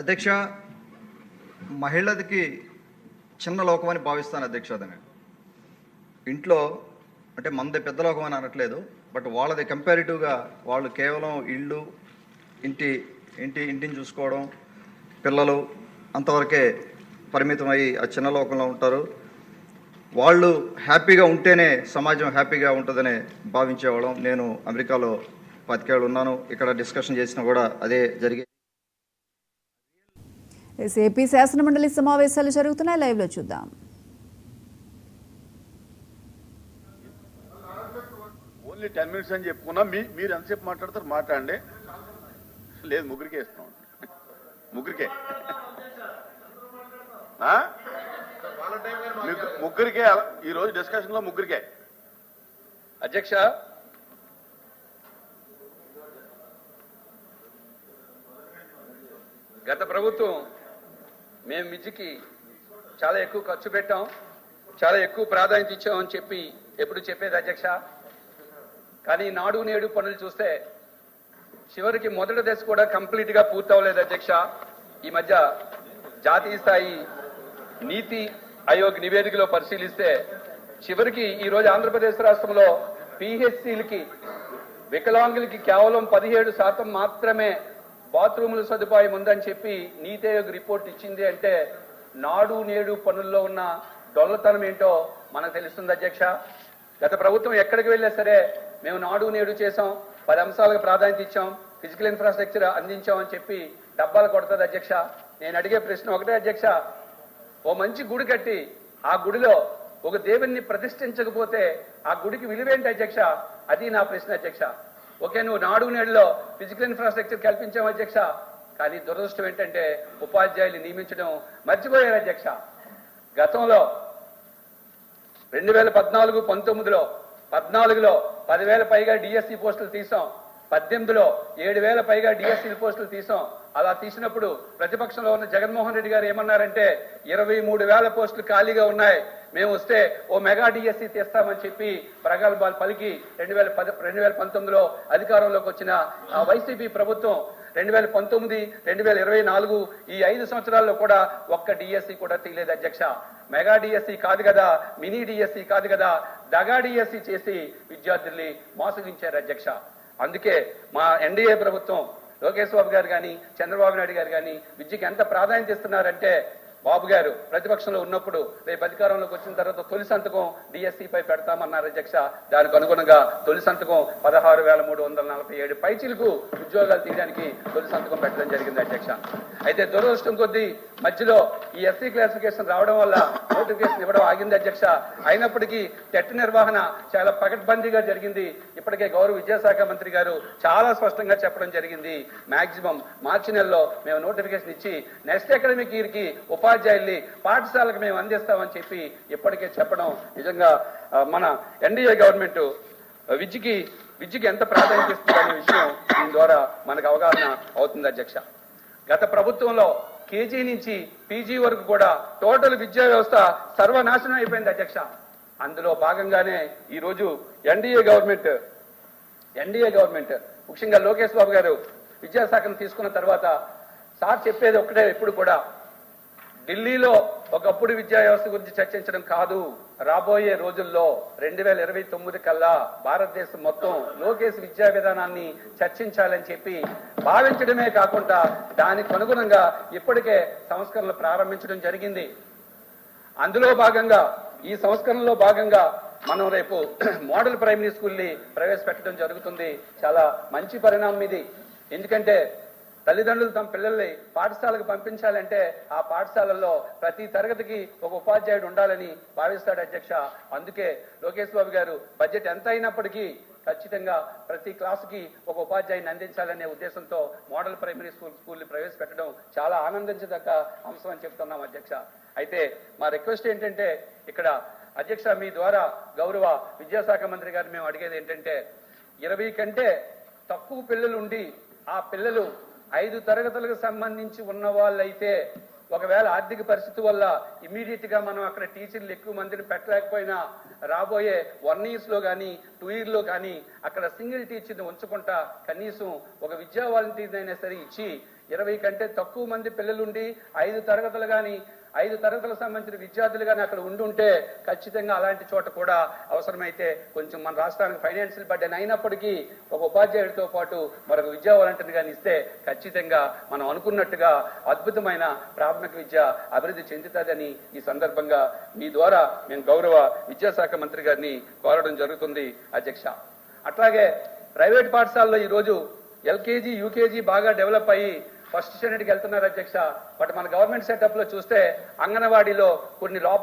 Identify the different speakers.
Speaker 1: అధ్యక్ష, మహిళలకి చిన్న లోకం అని భావిస్తాను అధ్యక్ష. అదని ఇంట్లో అంటే మనది పెద్ద లోకం అని అనట్లేదు, బట్ వాళ్ళది కంపారిటివ్గా వాళ్ళు కేవలం ఇల్లు, ఇంటి ఇంటి ఇంటిని చూసుకోవడం, పిల్లలు అంతవరకే పరిమితమై ఆ చిన్న లోకంలో ఉంటారు. వాళ్ళు హ్యాపీగా ఉంటేనే సమాజం హ్యాపీగా ఉంటుందని భావించేవాళ్ళం. నేను అమెరికాలో 10 ఏళ్ళు ఉన్నాను. ఇక్కడ డిస్కషన్ చేసినా కూడా అదే జరిగే.
Speaker 2: ఏపీ శాసనమండలి సమావేశాలు జరుగుతున్నాయి, లైవ్లో చూద్దాం.
Speaker 3: ఓన్లీ 10 minutes అని చెప్పుకున్నా. మీరు ఎంతసేపు మాట్లాడతారు మాట్లాడండి. లేదు, ముగ్గురికే ఇస్తున్నాం. ముగ్గురికే ముగ్గురికే ఈరోజు డిస్కషన్లో ముగ్గురికే.
Speaker 4: అధ్యక్ష, గత ప్రభుత్వం మేము విద్యకి చాలా ఎక్కువ ఖర్చు పెట్టాం, చాలా ఎక్కువ ప్రాధాన్యత ఇచ్చామని చెప్పి ఎప్పుడు చెప్పేది అధ్యక్ష. కానీ నాడు నేడు పనులు చూస్తే చివరికి మొదటి దశ కూడా కంప్లీట్గా పూర్తవలేదు అధ్యక్ష. ఈ మధ్య జాతీయ స్థాయి నీతి ఆయోగ్ నివేదికలో పరిశీలిస్తే చివరికి ఈరోజు ఆంధ్రప్రదేశ్ రాష్ట్రంలో పిహెచ్సిలకి వికలాంగులకి కేవలం 17% మాత్రమే బాత్రూముల సదుపాయం ఉందని చెప్పి నీతి ఆయోగ్ రిపోర్ట్ ఇచ్చింది అంటే నాడు నేడు పనుల్లో ఉన్న డొల్లతనం ఏంటో మనకు తెలుస్తుంది అధ్యక్ష. గత ప్రభుత్వం ఎక్కడికి వెళ్ళా సరే మేము నాడు నేడు చేసాం, 10 అంశాలకు ప్రాధాన్యత ఇచ్చాం, ఫిజికల్ ఇన్ఫ్రాస్ట్రక్చర్ అందించామని చెప్పి డబ్బాలు కొడుతుంది అధ్యక్ష. నేను అడిగే ప్రశ్న ఒకటే అధ్యక్ష, ఓ మంచి గుడి కట్టి ఆ గుడిలో ఒక దేవుణ్ణి ప్రతిష్ఠించకపోతే ఆ గుడికి విలువేంటి అధ్యక్ష? అది నా ప్రశ్న అధ్యక్ష. ఓకే, నువ్వు నాడు నేడులో ఫిజికల్ ఇన్ఫ్రాస్ట్రక్చర్ కల్పించావు అధ్యక్ష, కానీ దురదృష్టం ఏంటంటే ఉపాధ్యాయులు నియమించడం మర్చిపోయారు అధ్యక్ష. గతంలో 2014-19లో 14లో 10,000 పైగా డిఎస్సి పోస్టులు తీసాం, 18లో 7,000 పైగా డిఎస్సి పోస్టులు తీసాం. అలా తీసినప్పుడు ప్రతిపక్షంలో ఉన్న జగన్మోహన్ రెడ్డి గారు ఏమన్నారంటే 23,000 పోస్టులు ఖాళీగా ఉన్నాయి, మేము వస్తే ఓ మెగా డిఎస్సి తీస్తామని చెప్పి ప్రగల్భాలు పలికి 2019లో అధికారంలోకి వచ్చిన వైసీపీ ప్రభుత్వం 2019, 2024 ఈ 5 సంవత్సరాల్లో కూడా ఒక్క డిఎస్సి కూడా తీయలేదు అధ్యక్ష. మెగా డిఎస్సి కాదు కదా, మినీ డిఎస్సి కాదు కదా, దగా డిఎస్సి చేసి విద్యార్థుల్ని మోసగించారు అధ్యక్ష. అందుకే మా ఎన్డీఏ ప్రభుత్వం లోకేష్ బాబు గారు కానీ చంద్రబాబు నాయుడు గారు కానీ విద్యకి ఎంత ప్రాధాన్యత ఇస్తున్నారంటే, బాబు గారు ప్రతిపక్షంలో ఉన్నప్పుడు రేపు అధికారంలోకి వచ్చిన తర్వాత తొలి సంతకం డిఎస్సిపై పెడతామన్నారు అధ్యక్ష. దానికి అనుగుణంగా తొలి సంతకం 16,347 పైచీలకు ఉద్యోగాలు తీయడానికి తొలి సంతకం పెట్టడం జరిగింది అధ్యక్ష. అయితే దురదృష్టం కొద్దీ మధ్యలో ఈ ఎస్సీ క్లాసిఫికేషన్ రావడం వల్ల నోటిఫికేషన్ ఇవ్వడం ఆగింది అధ్యక్ష. అయినప్పటికీ టెట్ నిర్వహణ చాలా పకడ్బందీగా జరిగింది. ఇప్పటికే గౌరవ విద్యాశాఖ మంత్రి గారు చాలా స్పష్టంగా చెప్పడం జరిగింది, మాక్సిమం మార్చి నెలలో మేము నోటిఫికేషన్ ఇచ్చి నెక్స్ట్ అకాడమిక్ ఇయర్ కి ఉపాధ్యాయుల్ని పాఠశాలకు మేము అందిస్తామని చెప్పి ఇప్పటికే చెప్పడం నిజంగా మన ఎన్డీఏ గవర్నమెంట్ విద్యకి ఎంత ప్రాధాన్యత ఇస్తుందనే విషయం దీని ద్వారా మనకు అవగాహన అవుతుంది అధ్యక్ష. గత ప్రభుత్వంలో కేజీ నుంచి పీజీ వరకు కూడా టోటల్ విద్యా వ్యవస్థ సర్వనాశనం అయిపోయింది అధ్యక్ష. అందులో భాగంగానే ఈరోజు ఎన్డీఏ గవర్నమెంట్ ముఖ్యంగా లోకేష్ బాబు గారు విద్యాశాఖను తీసుకున్న తర్వాత సార్ చెప్పేది ఒక్కటే, ఎప్పుడు కూడా ఢిల్లీలో ఒకప్పుడు విద్యా వ్యవస్థ గురించి చర్చించడం కాదు, రాబోయే రోజుల్లో 2029 కల్లా భారతదేశం మొత్తం లోకేష్ విద్యా విధానాన్ని చర్చించాలని చెప్పి భావించడమే కాకుండా దానికి అనుగుణంగా ఇప్పటికే సంస్కరణలు ప్రారంభించడం జరిగింది. అందులో భాగంగా ఈ సంస్కరణలో భాగంగా మనం రేపు మోడల్ ప్రైమరీ స్కూల్ని ప్రవేశపెట్టడం జరుగుతుంది. చాలా మంచి పరిణామం ఇది. ఎందుకంటే తల్లిదండ్రులు తమ పిల్లల్ని పాఠశాలకు పంపించాలంటే ఆ పాఠశాలల్లో ప్రతి తరగతికి ఒక ఉపాధ్యాయుడు ఉండాలని భావిస్తాడు అధ్యక్ష. అందుకే లోకేష్ బాబు గారు బడ్జెట్ ఎంత అయినప్పటికీ ఖచ్చితంగా ప్రతి క్లాసుకి ఒక ఉపాధ్యాయుని అందించాలనే ఉద్దేశంతో మోడల్ ప్రైమరీ స్కూల్ని ప్రవేశపెట్టడం చాలా ఆనందించదగ్గ అంశం అని చెప్తున్నాం అధ్యక్ష. అయితే మా రిక్వెస్ట్ ఏంటంటే ఇక్కడ అధ్యక్ష, మీ ద్వారా గౌరవ విద్యాశాఖ మంత్రి గారు మేము అడిగేది ఏంటంటే 20 కంటే తక్కువ పిల్లలు ఉండి ఆ పిల్లలు 5 తరగతులకు సంబంధించి ఉన్న వాళ్ళైతే ఒకవేళ ఆర్థిక పరిస్థితి వల్ల ఇమీడియట్ గా మనం అక్కడ టీచర్లు ఎక్కువ మందిని పెట్టలేకపోయినా రాబోయే 1 years లో కానీ 2 years లో కానీ అక్కడ సింగిల్ టీచర్ని ఉంచుకుంటా కనీసం ఒక విద్యా వాలంటీర్ అయినా సరే ఇచ్చి 20 కంటే తక్కువ మంది పిల్లలుండి 5 తరగతులు కానీ 5 తరగతులకు సంబంధించిన విద్యార్థులు కానీ అక్కడ ఉండుంటే ఖచ్చితంగా అలాంటి చోట కూడా అవసరమైతే కొంచెం మన రాష్ట్రానికి ఫైనాన్షియల్ బర్డెన్ అయినప్పటికీ ఒక ఉపాధ్యాయుడితో పాటు మరొక విద్యా వాలంటీర్ కానీ ఇస్తే ఖచ్చితంగా మనం అనుకున్నట్టుగా అద్భుతమైన ప్రాథమిక విద్య అభివృద్ధి చెందుతుందని ఈ సందర్భంగా మీ ద్వారా నేను గౌరవ విద్యాశాఖ మంత్రి గారిని కోరడం జరుగుతుంది అధ్యక్ష. అట్లాగే ప్రైవేట్ పాఠశాలలో ఈరోజు ఎల్కేజీ యూకేజీ బాగా డెవలప్ అయ్యి ఫస్ట్ స్టాండర్డ్కి వెళ్తున్నారు అధ్యక్ష. బట్ మన గవర్నమెంట్ సెటప్ లో చూస్తే అంగన్వాడీలో కొన్ని లోపాలు